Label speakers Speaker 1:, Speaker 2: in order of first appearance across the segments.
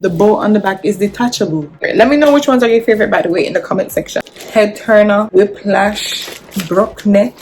Speaker 1: The bow on the back is detachable. Let me know which ones are your favorite, by the way, in the comment section. Head turner, whiplash, brook neck.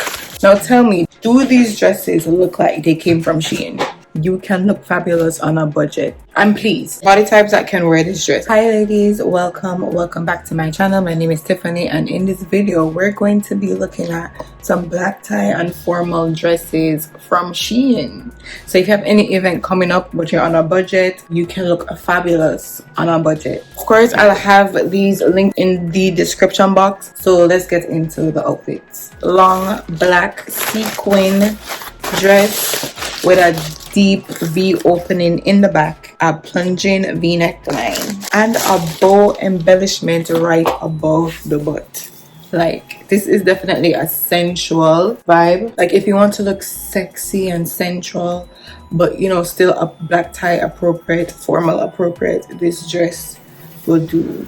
Speaker 1: Now tell me, do these dresses look like they came from Shein? You can look fabulous on a budget. And please, body types that can wear this dress. Hi ladies, welcome back to my channel. My name is Tiffany, and in this video we're going to be looking at some black tie and formal dresses from Shein. So if you have any event coming up but you're on a budget, you can look fabulous on a budget. Of course, I'll have these linked in the description box. So let's get into the outfits. Long black sequin dress with a deep V opening in the back, a plunging V neckline, and a bow embellishment right above the butt. Like, this is definitely a sensual vibe. Like, if you want to look sexy and sensual, but you know, still a black tie appropriate, formal appropriate, this dress will do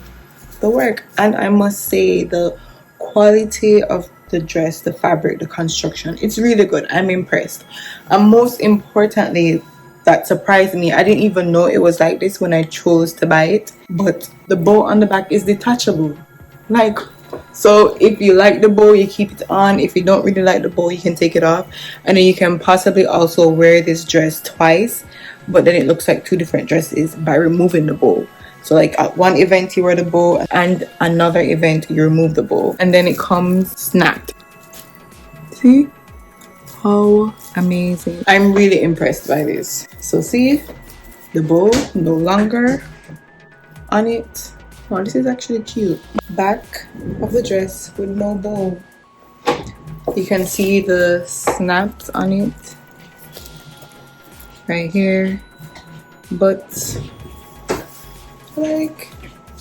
Speaker 1: the work. And I must say, the quality of the dress, the fabric, the construction, it's really good. I'm impressed. And most importantly, that surprised me, I didn't even know it was like this when I chose to buy it, but the bow on the back is detachable. Like, so if you like the bow, you keep it on. If you don't really like the bow, you can take it off. And then you can possibly also wear this dress twice, but then it looks like two different dresses by removing the bow. So like at one event you wear the bow, and another event you remove the bow, and then it comes snapped. See how amazing. I'm really impressed by this. So see, the bow no longer on it. Oh, this is actually cute. Back of the dress with no bow. You can see the snaps on it right here, but like,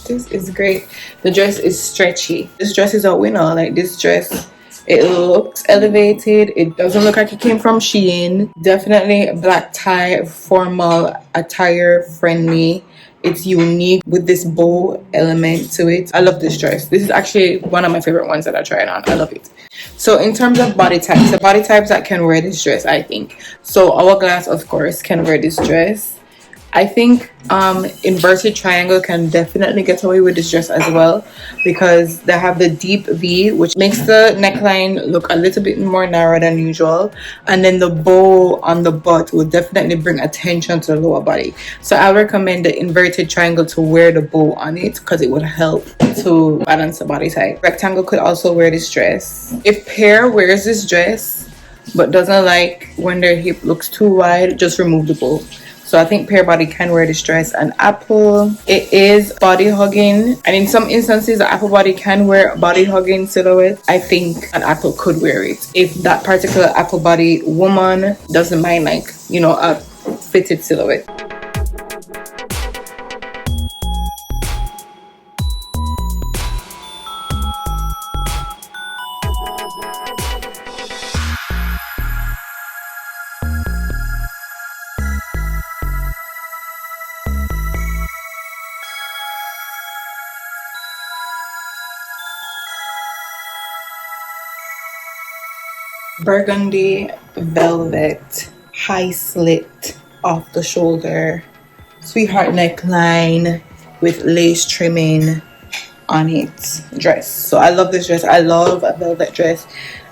Speaker 1: this is great. The dress is stretchy. This dress is a winner. Like, this dress, it looks elevated. It doesn't look like it came from Shein. Definitely black tie, formal attire friendly. It's unique with this bow element to it. I love this dress. This is actually one of my favorite ones that I tried on. I love it. So in terms of body types, the body types that can wear this dress, I think, so Hourglass, of course, can wear this dress. I think inverted triangle can definitely get away with this dress as well, because they have the deep V, which makes the neckline look a little bit more narrow than usual, and then the bow on the butt will definitely bring attention to the lower body. So I recommend the inverted triangle to wear the bow on it, because it would help to balance the body type. Rectangle could also wear this dress. If pear wears this dress but doesn't like when their hip looks too wide, just remove the bow. So I think pear body can wear this dress. And apple, it is body hugging, and in some instances the apple body can wear body hugging silhouette. I think an apple could wear it if that particular apple body woman doesn't mind, like, you know, a fitted silhouette. Burgundy velvet, high slit off the shoulder, sweetheart neckline with lace trimming on it dress. So I love this dress. I love a velvet dress.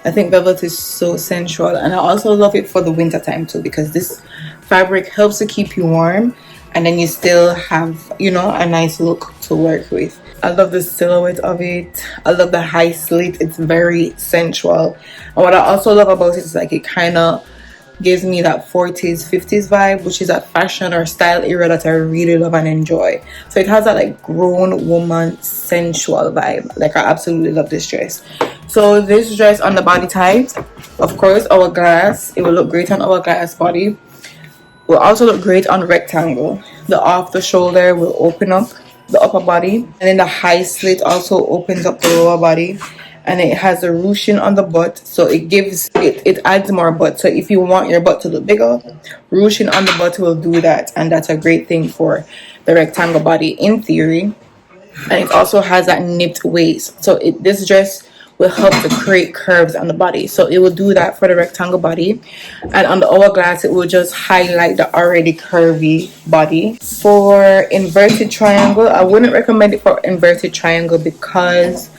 Speaker 1: I think velvet is so sensual, and I also love it for the winter time too, because this fabric helps to keep you warm, and then you still have, you know, a nice look to work with. I love the silhouette of it. I love the high slit. It's very sensual. And what I also love about it is, like, it kind of gives me that 40s 50s vibe, which is that fashion or style era that I really love and enjoy. So it has that like grown woman sensual vibe. Like, I absolutely love this dress. So this dress on the body type, of course, Hourglass. It will look great on Hourglass body. Will also look great on rectangle. The off the shoulder will open up the upper body, and then the high slit also opens up the lower body, and it has a ruching on the butt, so it adds more butt. So if you want your butt to look bigger, ruching on the butt will do that, and that's a great thing for the rectangle body in theory. And it also has that nipped waist, so this dress will help to create curves on the body. So it will do that for the rectangle body, and on the hourglass it will just highlight the already curvy body. For inverted triangle, I wouldn't recommend it for inverted triangle because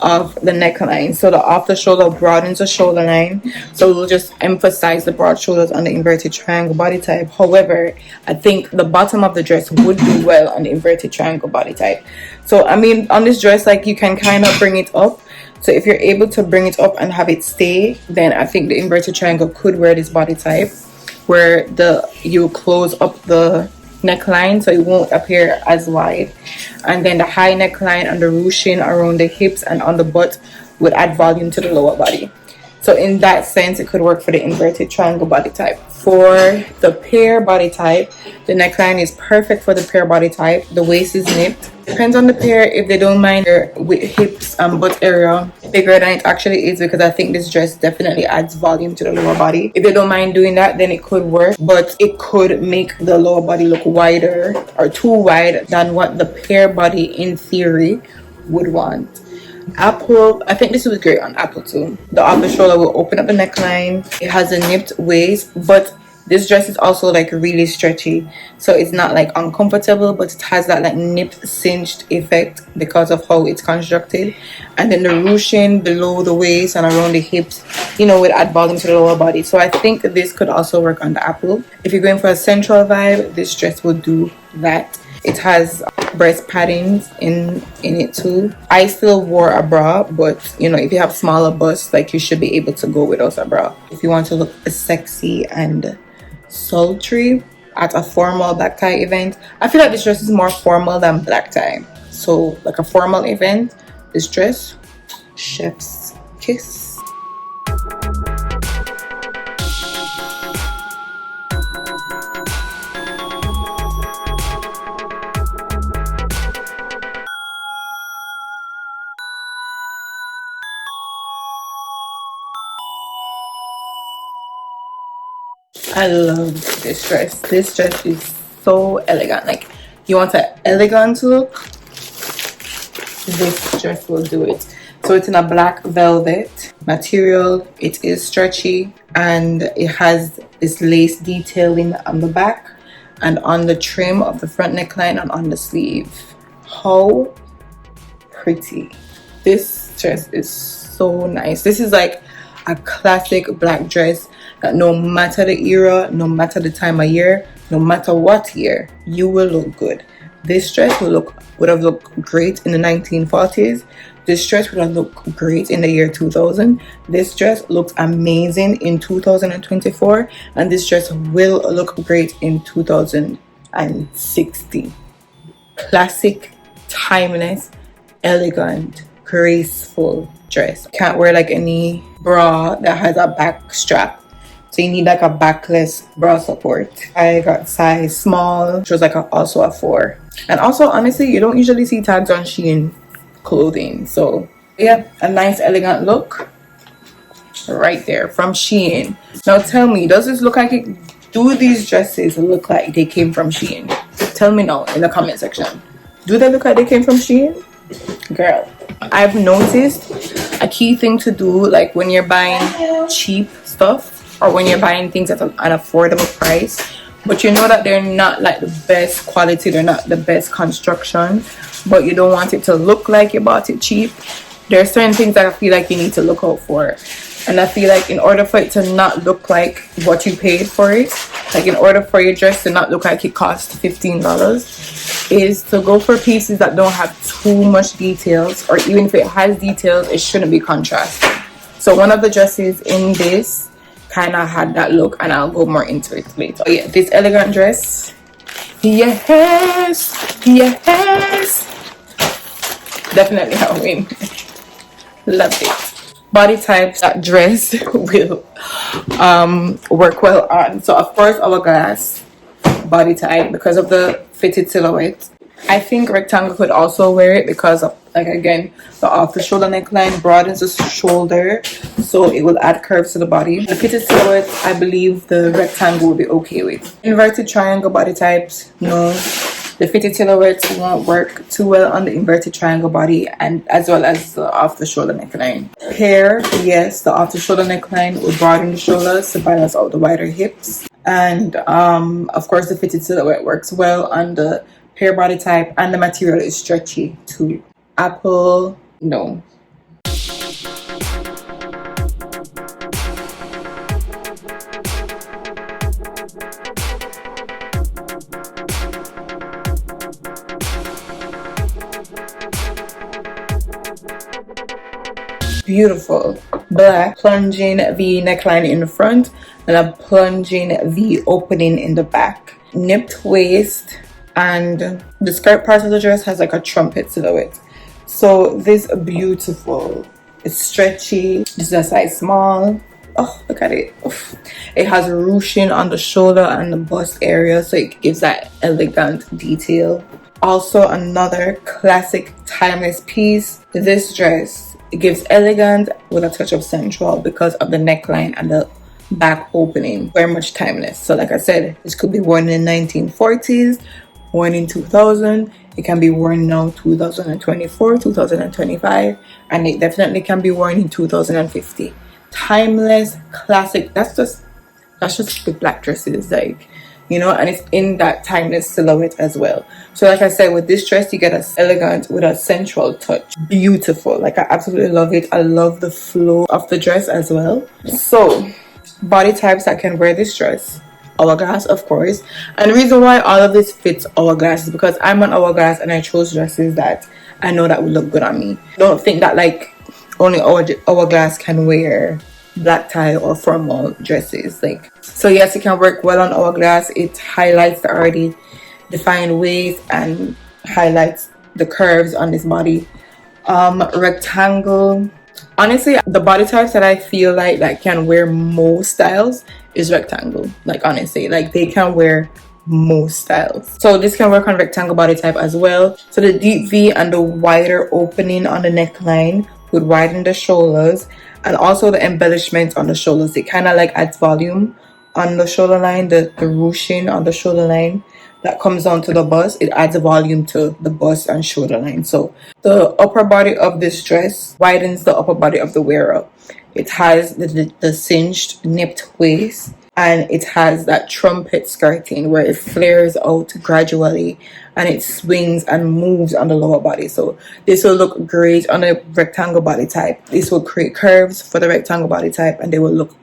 Speaker 1: of the neckline. So the off the shoulder broadens the shoulder line, so we'll just emphasize the broad shoulders on the inverted triangle body type. However, I think the bottom of the dress would do well on the inverted triangle body type. So I mean, on this dress, like, you can kind of bring it up. So if you're able to bring it up and have it stay, then I think the inverted triangle could wear this body type, where you close up the neckline so it won't appear as wide, and then the high neckline and the ruching around the hips and on the butt would add volume to the lower body. So in that sense, it could work for the inverted triangle body type. For the pear body type, the neckline is perfect for the pear body type. The waist is nipped. Depends on the pair if they don't mind their hips and butt area bigger than it actually is, because I think this dress definitely adds volume to the lower body. If they don't mind doing that, then it could work, but it could make the lower body look wider or too wide than what the pear body in theory would want. Apple, I think this was great on apple too. The off the shoulder will open up the neckline. It has a nipped waist, but this dress is also like really stretchy, so it's not like uncomfortable, but it has that like nipped cinched effect because of how it's constructed. And then the ruching below the waist and around the hips, you know, would add volume to the lower body. So I think this could also work on the apple. If you're going for a central vibe, this dress will do that. It has breast padding in it too. I still wore a bra, but you know, if you have smaller busts, like, you should be able to go without a bra if you want to look sexy and sultry at a formal black tie event. I feel like this dress is more formal than black tie, so like a formal event, this dress, chef's kiss. I love this dress. This dress is so elegant. Like, you want an elegant look, this dress will do it. So it's in a black velvet material. It is stretchy, and it has this lace detailing on the back and on the trim of the front neckline and on the sleeve. How pretty. This dress is so nice. This is like a classic black dress that no matter the era, no matter the time of year, no matter what year, you will look good. This dress would have looked great in the 1940s. This dress would have looked great in the year 2000. This dress looks amazing in 2024, and this dress will look great in 2060. Classic, timeless, elegant, graceful dress. Can't wear like any bra that has a back strap, so you need like a backless bra support. I got size small, which was like also a 4. And also, honestly, you don't usually see tags on Shein clothing. So yeah, a nice elegant look right there from Shein. Now tell me, does this look like it? Do these dresses look like they came from Shein? Tell me now in the comment section. Do they look like they came from Shein? Girl, I've noticed a key thing to do, like when you're buying cheap stuff or when you're buying things at an affordable price, but you know that they're not like the best quality, they're not the best construction, but you don't want it to look like you bought it cheap. There are certain things that I feel like you need to look out for. And I feel like in order for it to not look like what you paid for it, like in order for your dress to not look like it cost $15, is to go for pieces that don't have too much details, or even if it has details, it shouldn't be contrasted. So one of the dresses in this kind of had that look, and I'll go more into it later. Oh yeah, this elegant dress, yes, definitely Halloween. Love it. Body types that dress will work well on. So of course, hourglass body type because of the fitted silhouette. I think rectangle could also wear it because of, like, again, the off the shoulder neckline broadens the shoulder, so it will add curves to the body. The fitted silhouette, I believe the rectangle will be okay with. Inverted triangle body types, no. The fitted silhouette won't work too well on the inverted triangle body, and as well as the off the shoulder neckline. Hair, yes, the off the shoulder neckline will broaden the shoulders to balance out the wider hips. And of course the fitted silhouette works well on the hair body type, and the material is stretchy too. Apple, no. Beautiful black plunging V neckline in the front and a plunging V opening in the back. Nipped waist, and the skirt part of the dress has like a trumpet silhouette. So this beautiful, it's stretchy. This is a size small. Oh, look at it. Oof. It has ruching on the shoulder and the bust area, so it gives that elegant detail. Also another classic timeless piece. This dress, it gives elegant with a touch of sensual because of the neckline and the back opening. Very much timeless. So like I said, this could be worn in the 1940s, worn in 2000. It can be worn now 2024, 2025, and it definitely can be worn in 2050. Timeless, classic. That's just the black dresses, like, you know, and it's in that timeless silhouette as well. So like I said, with this dress you get a elegant with a sensual touch. Beautiful. Like I absolutely love it. I love the flow of the dress as well. So body types that can wear this dress: hourglass, of course. And the reason why all of this fits hourglass is because I'm an hourglass and I chose dresses that I know that would look good on me. Don't think that like only hourglass can wear black tie or formal dresses. Like, so yes, it can work well on hourglass. It highlights the already defined waist and highlights the curves on this body. Rectangle, honestly the body types that I feel like that can wear most styles is rectangle. Like honestly, like they can wear most styles. So this can work on rectangle body type as well. So the deep V and the wider opening on the neckline would widen the shoulders, and also the embellishment on the shoulders, it kind of like adds volume on the shoulder line. The ruching on the shoulder line that comes onto the bust, it adds a volume to the bust and shoulder line. So the upper body of this dress widens the upper body of the wearer. It has the cinched nipped waist, and it has that trumpet skirting where it flares out gradually and it swings and moves on the lower body. So this will look great on a rectangle body type. This will create curves for the rectangle body type and they will look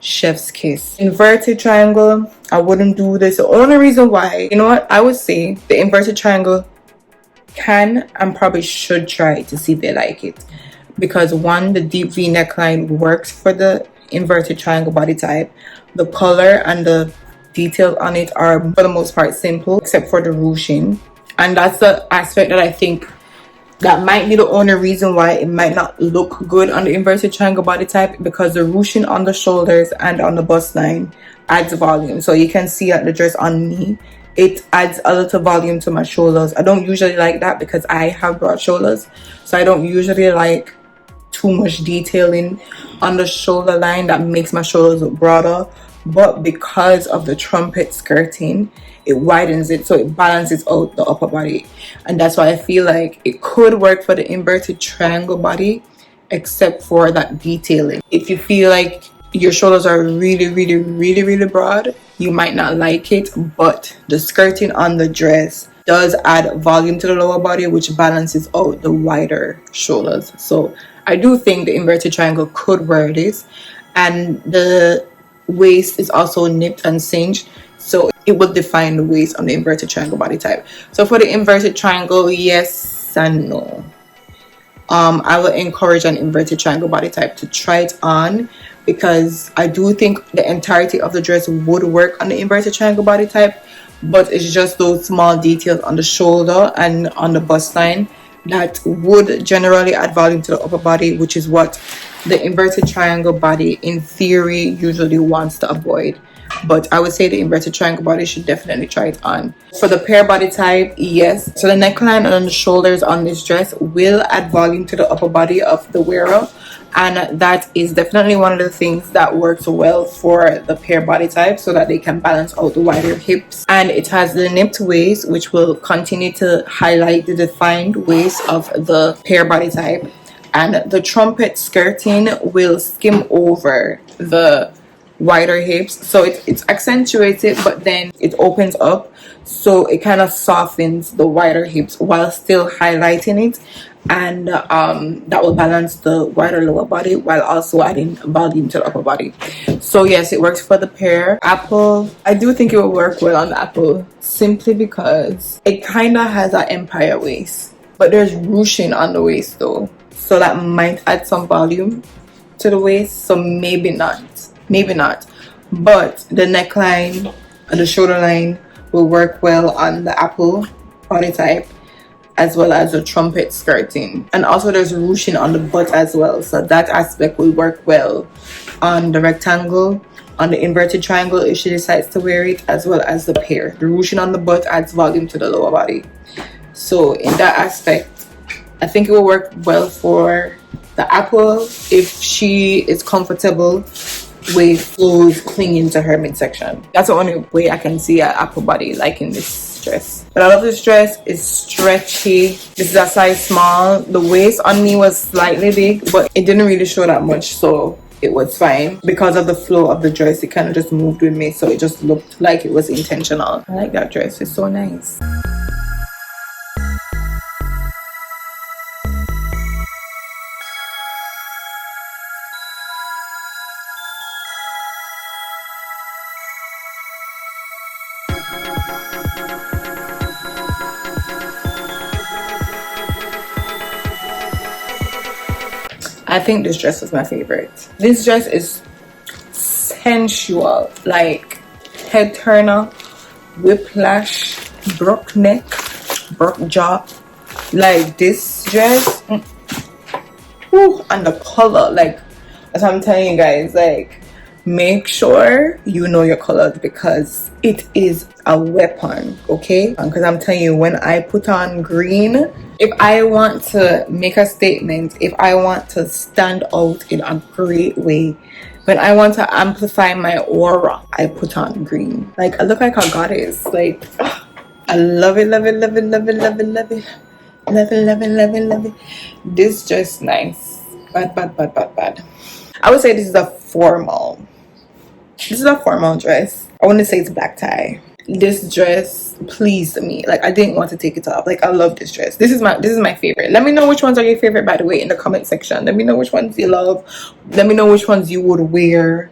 Speaker 1: chef's kiss. Inverted triangle, I wouldn't do this. The only reason why, you know what, I would say the inverted triangle can and probably should try to see if they like it, because one, the deep V neckline works for the inverted triangle body type. The color and the detail on it are for the most part simple, except for the ruching, and that's the aspect that I think that might be the only reason why it might not look good on the inverted triangle body type, because the ruching on the shoulders and on the bust line adds volume. So you can see that the dress on me, it adds a little volume to my shoulders. I don't usually like that because I have broad shoulders, so I don't usually like too much detailing on the shoulder line that makes my shoulders look broader. But because of the trumpet skirting, it widens it, so it balances out the upper body, and that's why I feel like it could work for the inverted triangle body, except for that detailing. If you feel like your shoulders are really broad, you might not like it, but the skirting on the dress does add volume to the lower body, which balances out the wider shoulders. So I do think the inverted triangle could wear this, and the waist is also nipped and cinched, so it will define the waist on the inverted triangle body type. So for the inverted triangle, yes and no. I will encourage an inverted triangle body type to try it on, because I do think the entirety of the dress would work on the inverted triangle body type, but it's just those small details on the shoulder and on the bust line that would generally add volume to the upper body, which is what the inverted triangle body in theory usually wants to avoid. but I would say the inverted triangle body should definitely try it on. For the pear body type, yes, so the neckline and the shoulders on this dress will add volume to the upper body of the wearer, and that is definitely one of the things that works well for the pear body type, so that they can balance out the wider hips. And it has the nipped waist, which will continue to highlight the defined waist of the pear body type, and the trumpet skirting will skim over the wider hips, so it's accentuated, but then it opens up, so it kind of softens the wider hips while still highlighting it, and that will balance the wider lower body while also adding volume to the upper body. So yes, it works for the pear. Apple, I do think it will work well on the apple, simply because it kind of has an empire waist, but there's ruching on the waist though, so that might add some volume to the waist. So maybe not, but the neckline and the shoulder line will work well on the apple body type, as well as the trumpet skirting. And also there's ruching on the butt as well, so that aspect will work well on the rectangle, on the inverted triangle if she decides to wear it, as well as the pear. The ruching on the butt adds volume to the lower body, so in that aspect I think it will work well for the apple if she is comfortable with clothes clinging to her midsection. That's the only way I can see an apple body liking this dress. But I love this dress. It's stretchy. This is a size small. The waist on me was slightly big, but it didn't really show that much, so it was fine. Because of the flow of the dress, it kind of just moved with me, so it just looked like it was intentional. I like that dress. It's so nice. I think this dress is my favorite. This dress is sensual, like head turner, whiplash, brook neck, brook jaw. Like this dress, whew, and the color, like as I'm telling you guys, like make sure you know your colors, because it is a weapon, okay? Because I'm telling you, when I put on green, if I want to make a statement, if I want to stand out in a great way, when I want to amplify my aura, I put on green. Like I look like a goddess. Like I love it, love it, love it, love it, love it, love it, love it, love it, love it, love it. This dress nice. Bad. I would say this is a formal. This is a formal dress. I want to say it's black tie. This dress pleased me. Like I didn't want to take it off. Like I love this dress. This is my favorite. Let me know which ones are your favorite, by the way, in the comment section. Let me know which ones you love. Let me know which ones you would wear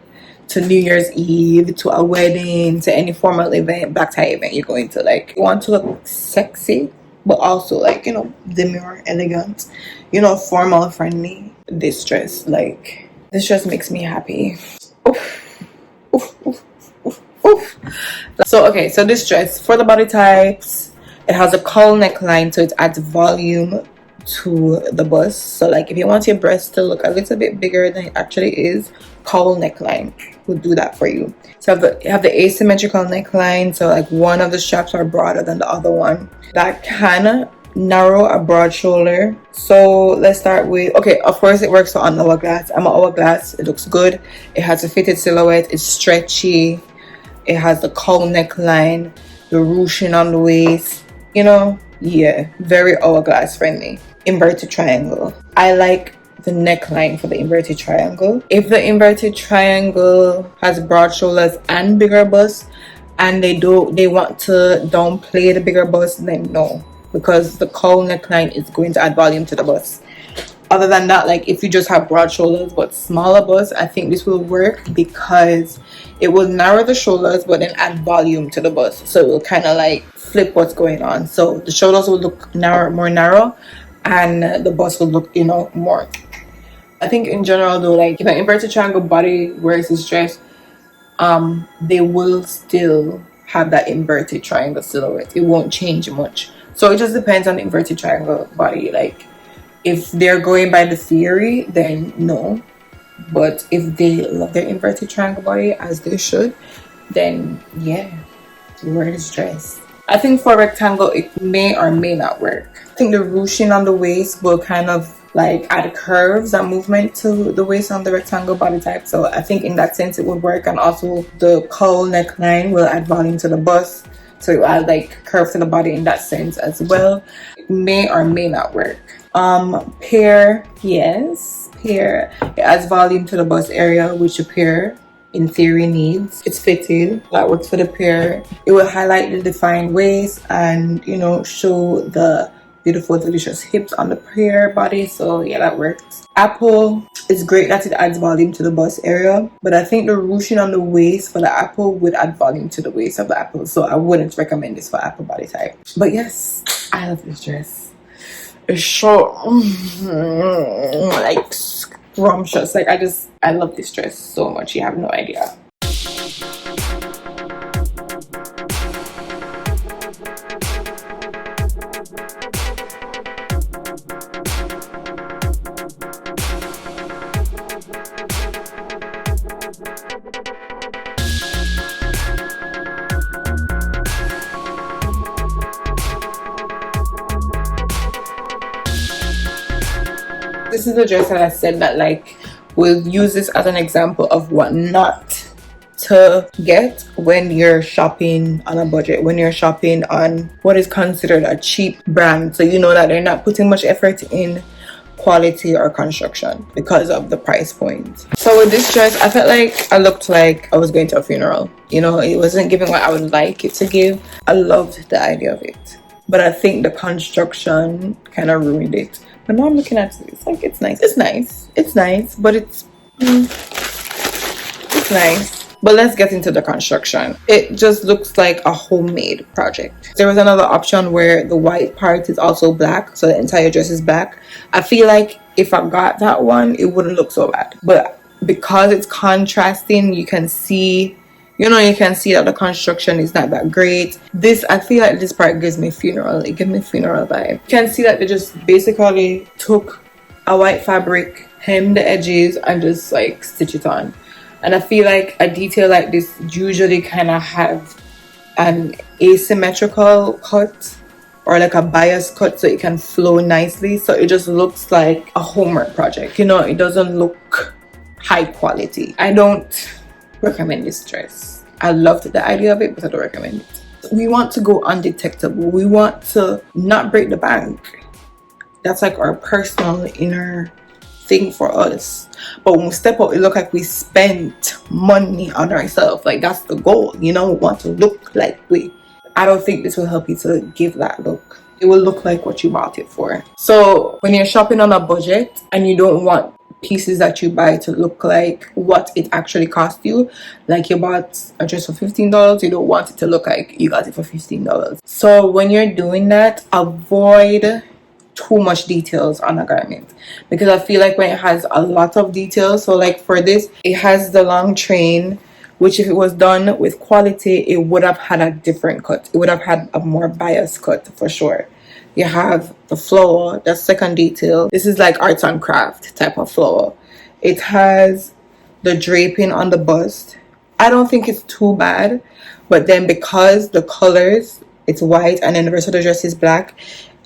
Speaker 1: to New Year's Eve, to a wedding, to any formal event, black tie event you're going to. Like you want to look sexy, but also like, you know, demure, elegant, you know, formal, friendly. This dress makes me happy. Oof, oof, oof. Oof. So okay, so this dress for the body types, it has a cowl neckline, so it adds volume to the bust. So like if you want your breast to look a little bit bigger than it actually is, cowl neckline will do that for you. So you have the asymmetrical neckline, so like one of the straps are broader than the other one. That can narrow a broad shoulder. So let's start with, okay, of course it works on hourglass. I'm an hourglass. It looks good. It has a fitted silhouette. It's stretchy. It has the cowl neckline, the ruching on the waist, you know, yeah, very hourglass friendly. Inverted triangle. I like the neckline for the inverted triangle. If the inverted triangle has broad shoulders and bigger bust, and they want to downplay the bigger bust, then no, because the cowl neckline is going to add volume to the bust. Other than that, like if you just have broad shoulders but smaller bust, I think this will work because it will narrow the shoulders but then add volume to the bust. So it will kind of like flip what's going on. So the shoulders will look more narrow, and the bust will look, you know, more. I think in general though, like if an inverted triangle body wears this dress, they will still have that inverted triangle silhouette. It won't change much. So it just depends on the inverted triangle body. Like if they're going by the theory, then no. But if they love their inverted triangle body, as they should, then yeah, wear this dress. I think for rectangle it may or may not work. I think the ruching on the waist will kind of like add curves and movement to the waist on the rectangle body type, so I think in that sense it would work. And also the cowl neckline will add volume to the bust, so it will add like curve to the body in that sense as well. It may or may not work. Pear, yes, pear, it adds volume to the bust area, which a pear in theory needs. It's fitted, that works for the pear. It will highlight the defined waist and, you know, show the beautiful delicious hips on the pear body, so yeah, that works. Apple is great that it adds volume to the bust area, but I think the ruching on the waist for the apple would add volume to the waist of the apple, so I wouldn't recommend this for apple body type. But yes, I love this dress. It's so like scrumptious. Like I love this dress so much, you have no idea. This is the dress that I said that like we'll use this as an example of what not to get when you're shopping on a budget, when you're shopping on what is considered a cheap brand, so you know that they're not putting much effort in quality or construction because of the price point. So with this dress, I felt like I looked like I was going to a funeral. You know, it wasn't giving what I would like it to give. I loved the idea of it, but I think the construction kind of ruined it. But now I'm looking at it, it's like it's nice, but it's nice. But let's get into the construction. It just looks like a homemade project. There was another option where the white part is also black, so the entire dress is black. I feel like if I got that one, it wouldn't look so bad. But because it's contrasting, you can see that the construction is not that great. This, I feel like this part gives me funeral. It gives me funeral vibe. You can see that they just basically took a white fabric, hemmed the edges, and just like stitch it on. And I feel like a detail like this usually kind of have an asymmetrical cut or like a bias cut, so it can flow nicely. So it just looks like a homework project. You know, it doesn't look high quality. I don't recommend this dress. I loved the idea of it, but I don't recommend it. We want to go undetectable. We want to not break the bank. That's like our personal inner thing for us. But when we step out, it look like we spent money on ourselves. Like that's the goal, you know. We want to look like I don't think this will help you to give that look. It will look like what you bought it for. So when you're shopping on a budget and you don't want pieces that you buy to look like what it actually cost you, like you bought a dress for $15, you don't want it to look like you got it for $15. So when you're doing that, avoid too much details on a garment, because I feel like when it has a lot of details, so like for this, it has the long train, which if it was done with quality, it would have had a different cut. It would have had a more biased cut for sure. You have the flower, the second detail. This is like arts and craft type of flower. It has the draping on the bust. I don't think it's too bad, but then because the colors, it's white and then the rest of the dress is black,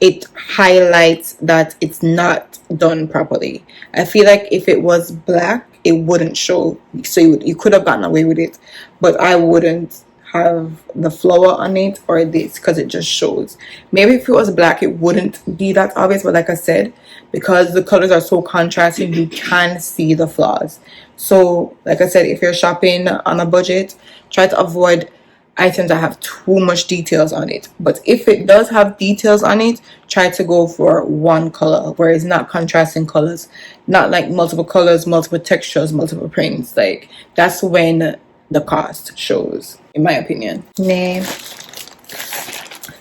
Speaker 1: it highlights that it's not done properly. I feel like if it was black, it wouldn't show. So you could have gotten away with it, but I wouldn't have the flower on it or this, because it just shows. Maybe if it was black, it wouldn't be that obvious, but like I said, because the colors are so contrasting, you can see the flaws. So like I said, if you're shopping on a budget, try to avoid items that have too much details on it. But if it does have details on it, try to go for one color where it's not contrasting colors, not like multiple colors, multiple textures, multiple prints. Like that's when the cost shows, in my opinion. Nah.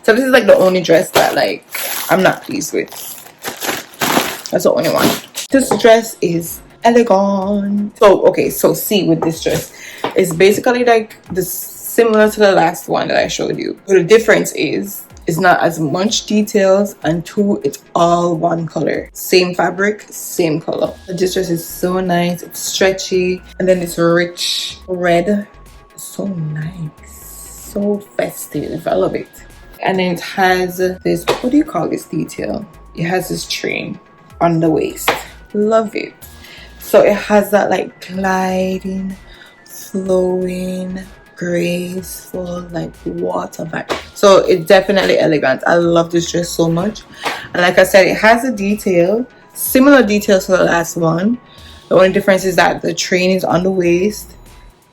Speaker 1: So this is like the only dress that like I'm not pleased with. That's the only one. This dress is elegant. So okay, so see with this dress, it's basically like this, similar to the last one that I showed you. But the difference is it's not as much details, and two, it's all one color, same fabric, same color. This dress is so nice. It's stretchy, and then it's rich red. So nice, so festive. I love it. And then it has this, what do you call this detail? It has this train on the waist. Love it. So it has that like gliding, flowing, graceful, like water vibe. So it's definitely elegant. I love this dress so much. And like I said, it has a detail, similar details to the last one. The only difference is that the train is on the waist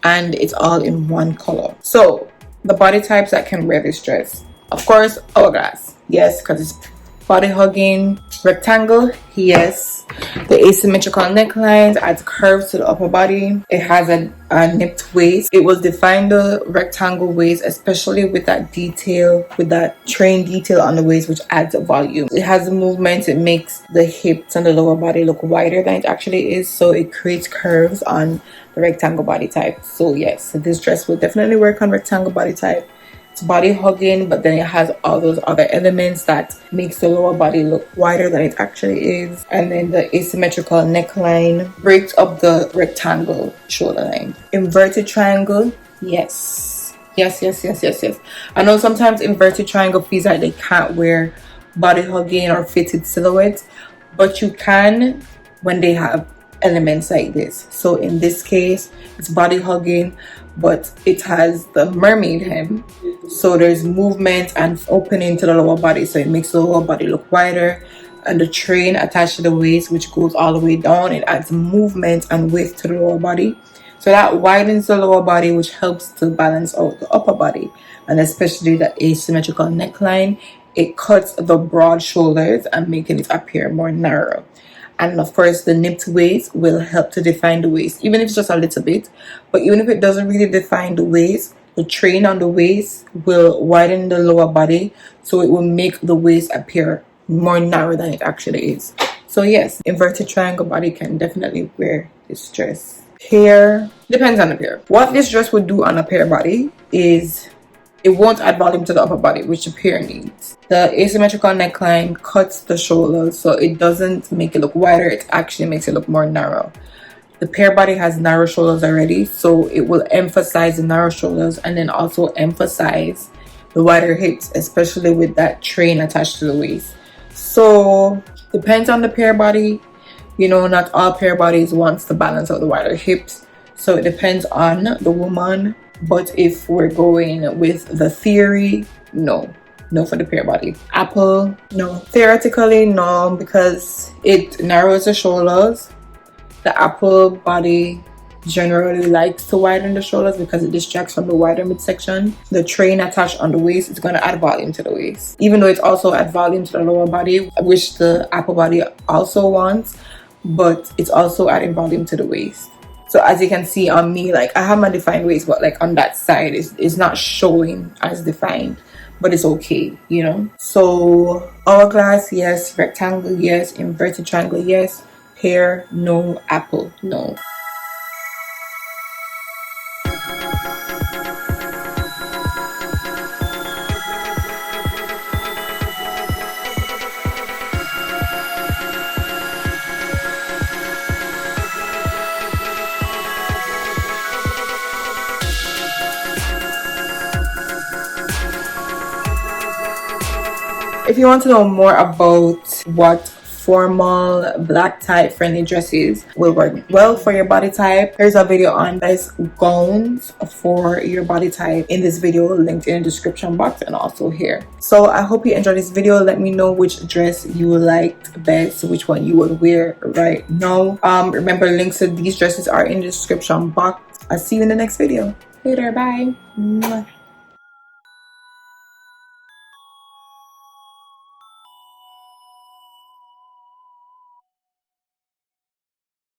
Speaker 1: and it's all in one color. So the body types that can wear this dress, of course, hourglass, yes, because it's body hugging. Rectangle, yes. The asymmetrical necklines adds curves to the upper body. It has a nipped waist. It will define the rectangle waist, especially with that detail, with that train detail on the waist, which adds a volume. It has a movement. It makes the hips and the lower body look wider than it actually is, so it creates curves on the rectangle body type. So yes, this dress will definitely work on rectangle body type. Body hugging, but then it has all those other elements that makes the lower body look wider than it actually is. And then the asymmetrical neckline breaks up the rectangle shoulder line. Inverted triangle, yes. I know sometimes inverted triangle feels like they can't wear body hugging or fitted silhouettes, but you can when they have elements like this. So in this case, it's body hugging, but it has the mermaid hem, so there's movement and opening to the lower body, so it makes the lower body look wider. And the train attached to the waist, which goes all the way down, it adds movement and width to the lower body, so that widens the lower body, which helps to balance out the upper body. And especially the asymmetrical neckline, it cuts the broad shoulders and making it appear more narrow. And of course, the nipped waist will help to define the waist, even if it's just a little bit. But even if it doesn't really define the waist, the train on the waist will widen the lower body, so it will make the waist appear more narrow than it actually is. So yes, inverted triangle body can definitely wear this dress. Pair, depends on the pair. What this dress would do on a pair body is it won't add volume to the upper body, which the pair needs. The asymmetrical neckline cuts the shoulders, so it doesn't make it look wider, it actually makes it look more narrow. The pair body has narrow shoulders already, so it will emphasize the narrow shoulders and then also emphasize the wider hips, especially with that train attached to the waist. So depends on the pair body. You know, not all pair bodies wants to balance out the wider hips, so it depends on the woman. But if we're going with the theory, no for the pair body. Apple, no. Theoretically, no, because it narrows the shoulders. The apple body generally likes to widen the shoulders because it distracts from the wider midsection. The train attached on the waist is going to add volume to the waist, even though it's also add volume to the lower body, which the apple body also wants, but it's also adding volume to the waist. So as you can see on me, like I have my defined waist, but like on that side it's not showing as defined, but it's okay, you know. So hourglass, yes. Rectangle, yes. Inverted triangle, yes. Pear, no. Apple, no. If you want to know more about what formal black tie friendly dresses will work well for your body type, there's a video on best gowns for your body type in this video, linked in the description box and also here. So I hope you enjoyed this video. Let me know which dress you liked best, which one you would wear right now. Remember, links to these dresses are in the description box. I'll see you in the next video. Later, bye. Mwah.